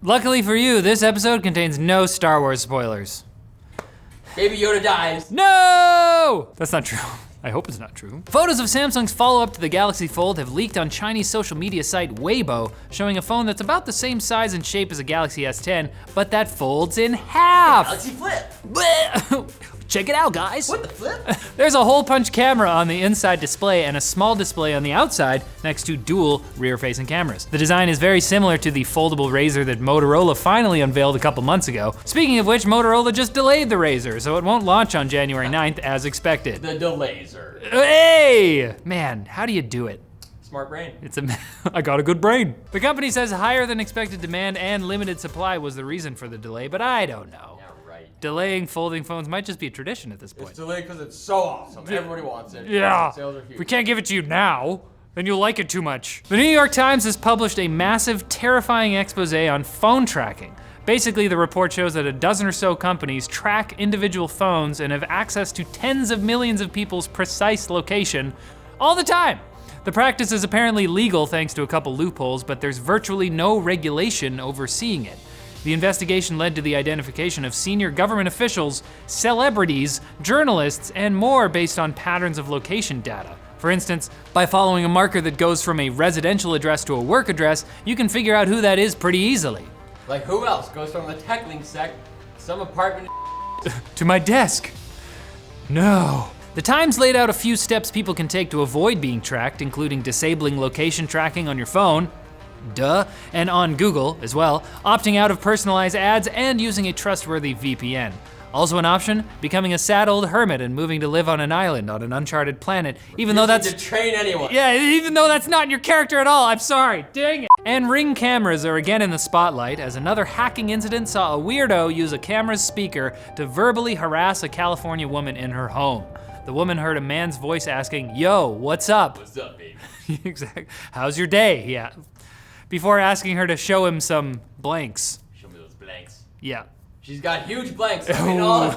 Luckily for you, this episode contains no Star Wars spoilers. Baby Yoda dies. No! That's not true. I hope it's not true. Photos of Samsung's follow-up to the Galaxy Fold have leaked on Chinese social media site Weibo, showing a phone that's about the same size and shape as a Galaxy S10, but that folds in half. Galaxy Flip. Check it out, guys. What the flip? There's a hole-punch camera on the inside display and a small display on the outside next to dual rear-facing cameras. The design is very similar to the foldable Razr that Motorola finally unveiled a couple months ago. Speaking of which, Motorola just delayed the Razr, so it won't launch on January 9th as expected. The delaser. Hey! Man, how do you do it? Smart brain. I got a good brain. The company says higher than expected demand and limited supply was the reason for the delay, but I don't know. Delaying folding phones might just be a tradition at this point. It's delayed because it's so awesome. Everybody wants it. Yeah. Sales are huge. We can't give it to you now, then you'll like it too much. The New York Times has published a massive, terrifying expose on phone tracking. Basically, the report shows that a dozen or so companies track individual phones and have access to tens of millions of people's precise location all the time. The practice is apparently legal thanks to a couple loopholes, but there's virtually no regulation overseeing it. The investigation led to the identification of senior government officials, celebrities, journalists, and more based on patterns of location data. For instance, by following a marker that goes from a residential address to a work address, you can figure out who that is pretty easily. Like who else goes from the Techlinked sect, some apartment to my desk? No. The Times laid out a few steps people can take to avoid being tracked, including disabling location tracking on your phone, duh, and on Google as well, opting out of personalized ads and using a trustworthy VPN. Also an option, becoming a sad old hermit and moving to live on an island on an uncharted planet, even though that's- to train anyone. Yeah, even though that's not in your character at all, I'm sorry, dang it. And Ring cameras are again in the spotlight as another hacking incident saw a weirdo use a camera's speaker to verbally harass a California woman in her home. The woman heard a man's voice asking, "Yo, what's up?" What's up, baby? Exactly. How's your day? Yeah. Before asking her to show him some blanks. Show me those blanks. Yeah. She's got huge blanks. I mean, all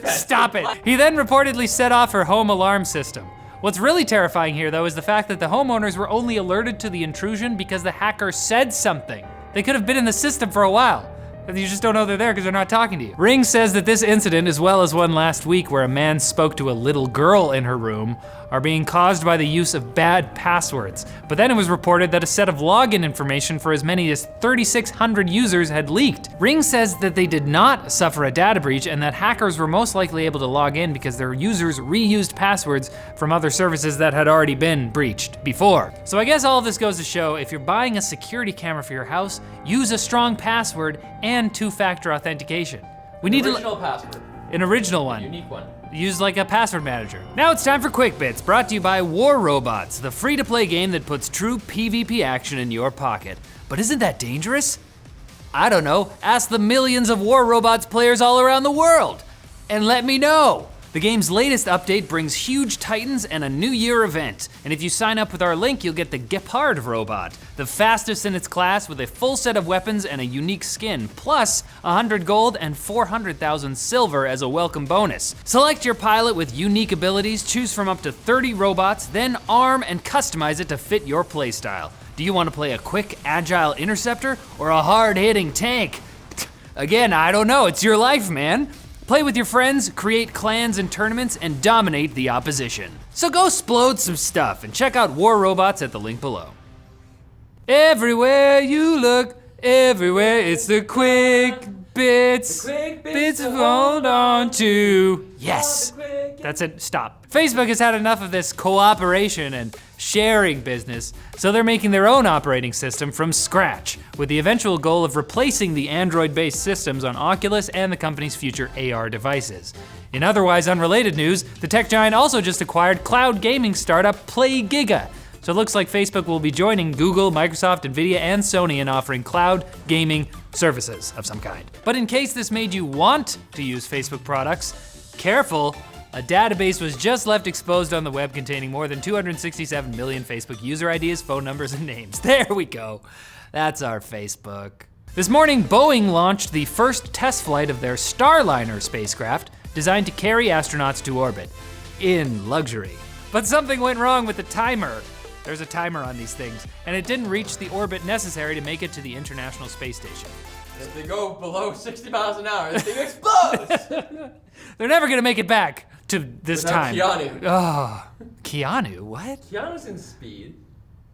Stop it. He then reportedly set off her home alarm system. What's really terrifying here though is the fact that the homeowners were only alerted to the intrusion because the hacker said something. They could have been in the system for a while. You just don't know they're there because they're not talking to you. Ring says that this incident, as well as one last week where a man spoke to a little girl in her room, are being caused by the use of bad passwords. But then it was reported that a set of login information for as many as 3,600 users had leaked. Ring says that they did not suffer a data breach and that hackers were most likely able to log in because their users reused passwords from other services that had already been breached before. So I guess all of this goes to show if you're buying a security camera for your house, use a strong password and two-factor authentication. We need original password. An original one. Unique one. Use like a password manager. Now it's time for Quick Bits, brought to you by War Robots, the free-to-play game that puts true PvP action in your pocket. But isn't that dangerous? I don't know, ask the millions of War Robots players all around the world, and let me know. The game's latest update brings huge titans and a New Year event. And if you sign up with our link, you'll get the Gepard robot, the fastest in its class with a full set of weapons and a unique skin, plus 100 gold and 400,000 silver as a welcome bonus. Select your pilot with unique abilities, choose from up to 30 robots, then arm and customize it to fit your playstyle. Do you want to play a quick, agile interceptor or a hard-hitting tank? Again, I don't know, it's your life, man. Play with your friends, create clans and tournaments, and dominate the opposition. So go splode some stuff and check out War Robots at the link below. Everywhere you look, everywhere it's the quick bits. The quick Bits to hold on to. Yes, that's it, stop. Facebook has had enough of this cooperation and sharing business, so they're making their own operating system from scratch, with the eventual goal of replacing the Android-based systems on Oculus and the company's future AR devices. In otherwise unrelated news, the tech giant also just acquired cloud gaming startup PlayGiga. So it looks like Facebook will be joining Google, Microsoft, Nvidia, and Sony in offering cloud gaming services of some kind. But in case this made you want to use Facebook products, careful, a database was just left exposed on the web containing more than 267 million Facebook user IDs, phone numbers, and names. There we go. That's our Facebook. This morning, Boeing launched the first test flight of their Starliner spacecraft, designed to carry astronauts to orbit, in luxury. But something went wrong with the timer. There's a timer on these things, and it didn't reach the orbit necessary to make it to the International Space Station. If they go below 60 miles an hour, the thing explodes! They're never gonna make it back to this Without time. Keanu. Oh, Keanu, what? Keanu's in Speed.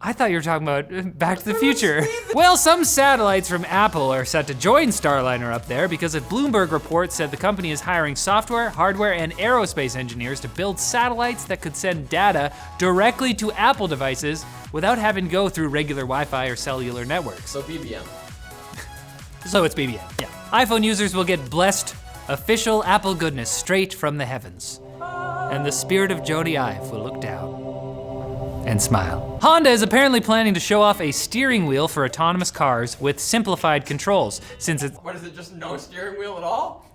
I thought you were talking about Back to the Future. Well, some satellites from Apple are set to join Starliner up there because a Bloomberg report said the company is hiring software, hardware, and aerospace engineers to build satellites that could send data directly to Apple devices without having to go through regular Wi-Fi or cellular networks. So BBM. So it's BBM, yeah. iPhone users will get blessed official Apple goodness straight from the heavens. And the spirit of Joni Ive will look down and smile. Honda is apparently planning to show off a steering wheel for autonomous cars with simplified controls, since it's— What is it, just no steering wheel at all?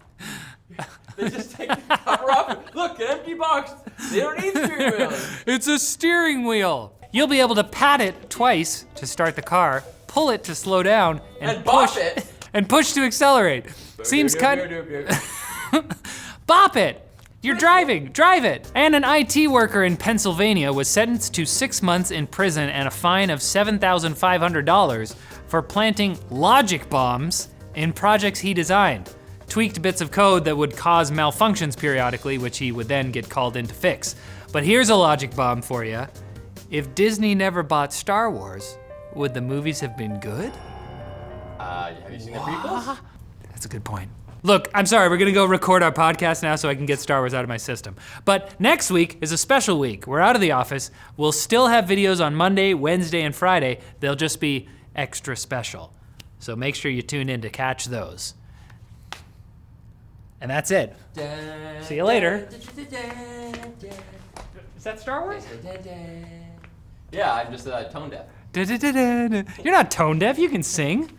They just take the cover off. Look, an empty box. They don't need steering wheels. It's a steering wheel. You'll be able to pat it twice to start the car, pull it to slow down, And push bop it. And push to accelerate. Seems kind Bop it! You're driving, drive it! And an IT worker in Pennsylvania was sentenced to 6 months in prison and a fine of $7,500 for planting logic bombs in projects he designed. Tweaked bits of code that would cause malfunctions periodically, which he would then get called in to fix. But here's a logic bomb for you. If Disney never bought Star Wars, would the movies have been good? Have you seen the prequels? That's a good point. Look, I'm sorry, we're gonna go record our podcast now so I can get Star Wars out of my system. But next week is a special week. We're out of the office. We'll still have videos on Monday, Wednesday, and Friday. They'll just be extra special. So make sure you tune in to catch those. And that's it. See you later. Is that Star Wars? Yeah, I'm just tone deaf. You're not tone deaf, you can sing.